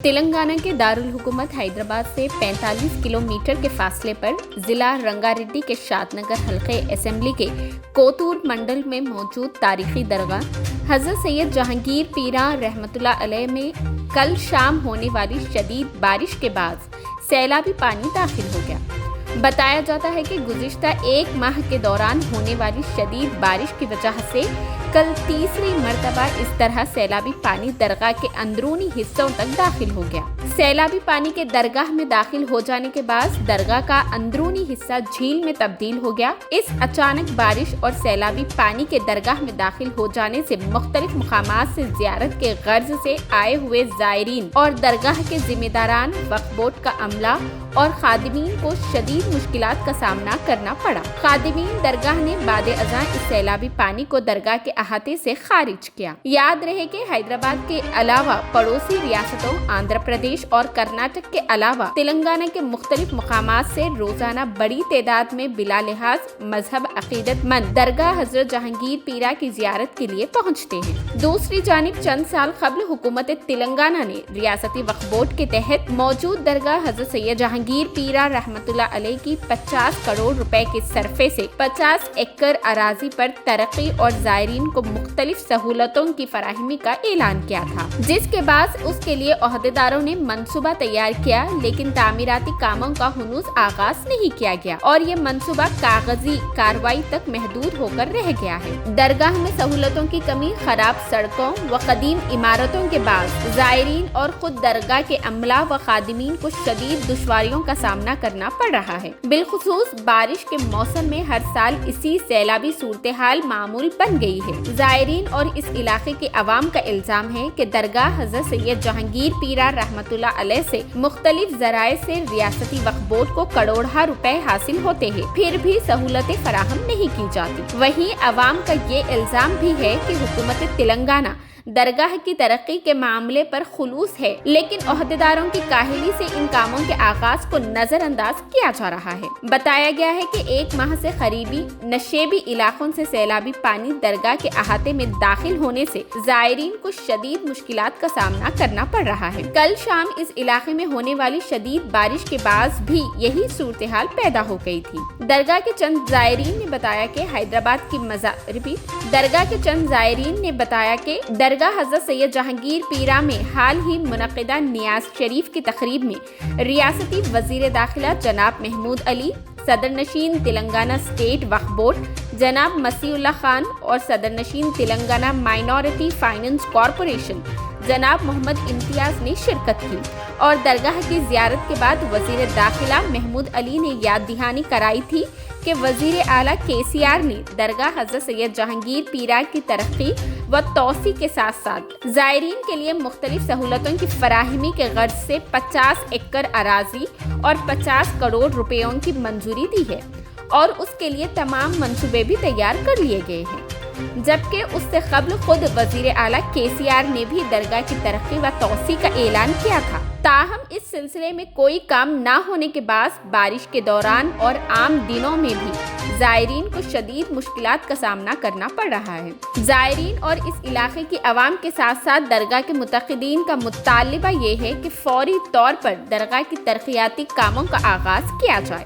تلنگانہ کے دارالحکومت حیدرآباد سے 45 کلومیٹر کے فاصلے پر ضلع رنگا ریڈی کے شاد نگر حلقے اسمبلی کے کوتور منڈل میں موجود تاریخی درگاہ حضرت سید جہانگیر پیرا رحمۃ اللہ علیہ میں کل شام ہونے والی شدید بارش کے بعد سیلابی پانی داخل ہو گیا۔ بتایا جاتا ہے کہ گزشتہ ایک ماہ کے دوران ہونے والی شدید بارش کی وجہ سے کل تیسری مرتبہ اس طرح سیلابی پانی درگاہ کے اندرونی حصوں تک داخل ہو گیا۔ سیلابی پانی کے درگاہ میں داخل ہو جانے کے بعد درگاہ کا اندرونی حصہ جھیل میں تبدیل ہو گیا۔ اس اچانک بارش اور سیلابی پانی کے درگاہ میں داخل ہو جانے سے مختلف مقامات سے زیارت کے غرض سے آئے ہوئے زائرین اور درگاہ کے ذمہ داران، وقف بورڈ کا عملہ اور خادمین کو شدید مشکلات کا سامنا کرنا پڑا۔ خادمین درگاہ نے بعد ازاں اس سیلابی پانی کو درگاہ کے احاطے سے خارج کیا۔ یاد رہے کہ حیدرآباد کے علاوہ پڑوسی ریاستوں آندھرا پردیش اور کرناٹک کے علاوہ تلنگانہ کے مختلف مقامات سے روزانہ بڑی تعداد میں بلا لحاظ مذہب عقیدت مند درگاہ حضرت جہانگیر پیرا کی زیارت کے لیے پہنچتے ہیں۔ دوسری جانب چند سال قبل حکومت تلنگانہ نے ریاستی وقف بورڈ کے تحت موجود درگاہ حضرت سید جہانگیر پیرا رحمۃ اللہ علیہ کی 50 کروڑ روپے کے صرفے سے 50 ایکڑ اراضی پر ترقی اور زائرین کو مختلف سہولتوں کی فراہمی کا اعلان کیا تھا، جس کے بعد اس کے لیے عہدیداروں نے منصوبہ تیار کیا، لیکن تعمیراتی کاموں کا ہنوز آغاز نہیں کیا گیا اور یہ منصوبہ کاغذی کارروائی تک محدود ہو کر رہ گیا ہے۔ درگاہ میں سہولتوں کی کمی، خراب سڑکوں و قدیم عمارتوں کے باعث زائرین اور خود درگاہ کے عملہ و خادمین کو شدید دشواریوں کا سامنا کرنا پڑ رہا ہے۔ بالخصوص بارش کے موسم میں ہر سال اسی سیلابی صورتحال معمول بن گئی ہے۔ زائرین اور اس علاقے کے عوام کا الزام ہے کہ درگاہ حضرت سید جہانگیر پیرا رحمۃ اللہ علیہ سے مختلف ذرائع سے ریاستی وقف بورڈ کو کروڑہ روپے حاصل ہوتے ہیں، پھر بھی سہولتیں فراہم نہیں کی جاتی۔ وہیں عوام کا یہ الزام بھی ہے کہ حکومت تلنگانہ درگاہ کی ترقی کے معاملے پر خلوص ہے، لیکن عہدیداروں کی کاہلی سے ان کاموں کے آغاز کو نظر انداز کیا جا رہا ہے۔ بتایا گیا ہے کہ ایک ماہ سے قریبی نشیبی علاقوں سے سیلابی پانی درگاہ کے احاطے میں داخل ہونے سے زائرین کو شدید مشکلات کا سامنا کرنا پڑ رہا ہے۔ کل شام اس علاقے میں ہونے والی شدید بارش کے بعد بھی یہی صورتحال پیدا ہو گئی تھی۔ درگاہ کے چند زائرین نے بتایا کہ درگاہ حضرت سید جہانگیر پیرا میں حال ہی منعقدہ نیاز شریف کی تقریب میں ریاستی وزیر داخلہ جناب محمود علی، صدر نشین تلنگانہ اسٹیٹ وقف بورڈ جناب مسیح اللہ خان اور صدر نشین تلنگانہ مائنورٹی فائنانس کارپوریشن جناب محمد امتیاز نے شرکت کی اور درگاہ کی زیارت کے بعد وزیر داخلہ محمود علی نے یاد دہانی کرائی تھی کہ وزیر اعلیٰ KCR نے درگاہ حضرت سید جہانگیر پیرا کی ترقی و توسیع کے ساتھ ساتھ زائرین کے لیے مختلف سہولتوں کی فراہمی کے غرض سے 50 ایکڑ اراضی اور 50 کروڑ روپیوں کی منظوری دی ہے اور اس کے لیے تمام منصوبے بھی تیار کر لیے گئے ہیں، جبکہ اس سے قبل خود وزیر اعلیٰ KCR نے بھی درگاہ کی ترقی و توسیع کا اعلان کیا تھا۔ تاہم اس سلسلے میں کوئی کام نہ ہونے کے باعث بارش کے دوران اور عام دنوں میں بھی زائرین کو شدید مشکلات کا سامنا کرنا پڑ رہا ہے۔ زائرین اور اس علاقے کی عوام کے ساتھ ساتھ درگاہ کے متعلقین کا مطالبہ یہ ہے کہ فوری طور پر درگاہ کی ترقیاتی کاموں کا آغاز کیا جائے۔